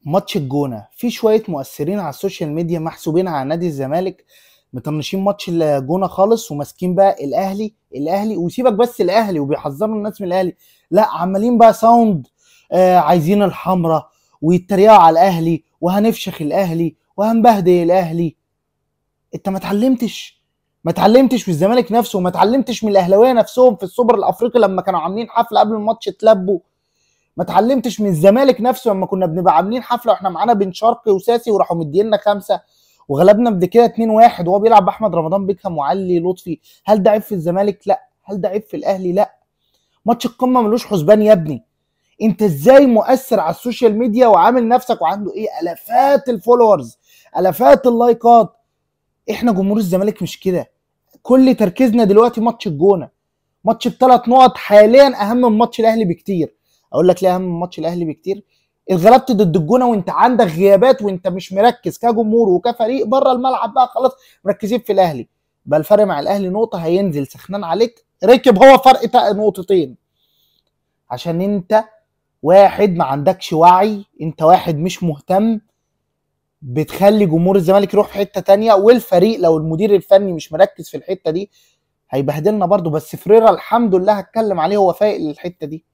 ماتش الجونة في شوية مؤثرين على السوشيال ميديا محسوبين على نادي الزمالك، مطنشين ماتش الجونة خالص وماسكين بقى الاهلي وسيبك بس الاهلي وبيحذروا الناس من الاهلي. لا، عمالين بقى ساوند، عايزين الحمرة ويتريقوا على الاهلي وهنفشخ الاهلي وهنبهدل الاهلي. انت ما اتعلمتش من الزمالك نفسه وما اتعلمتش من الاهلاويه نفسهم في السوبر الافريقي لما كانوا عاملين حفله قبل الماتش اتلبوا. ما اتعلمتش من الزمالك نفسه لما كنا بنبقى عاملين حفله واحنا معانا بن شرقي وساسي وراحوا مدينا 5 وغلبنا بده كده 2-1 وهو بيلعب باحمد رمضان بيكهام وعلي لطفي. هل ده عيب في الزمالك؟ لا. هل ده عيب في الاهلي؟ لا. ماتش القمه ملوش حسبان يا ابني. انت ازاي مؤثر على السوشيال ميديا وعامل نفسك وعنده ايه الافات الفولورز، الافات اللايكات؟ احنا جمهور الزمالك مش كده. كل تركيزنا دلوقتي ماتش الجونه، ماتش ب3 نقط حاليا اهم من ماتش الاهلي بكتير. اقول لك ليه اهم من ماتش الاهلي بكتير؟ اتغلبت ضد الجونه وانت عندك غيابات وانت مش مركز كجمهور وكفريق بره الملعب بقى خلاص مركزين في الاهلي. بقى الفرق مع الاهلي نقطه، هينزل سخنان عليك ركب هو فرق نقطتين عشان انت واحد ما عندكش وعي، انت واحد مش مهتم، بتخلي جمهور الزمالك يروح في حته تانية، والفريق لو المدير الفني مش مركز في الحته دي هيبهدلنا برضو. بس فريرا الحمد لله هتكلم عليه، هو فايق للحته دي.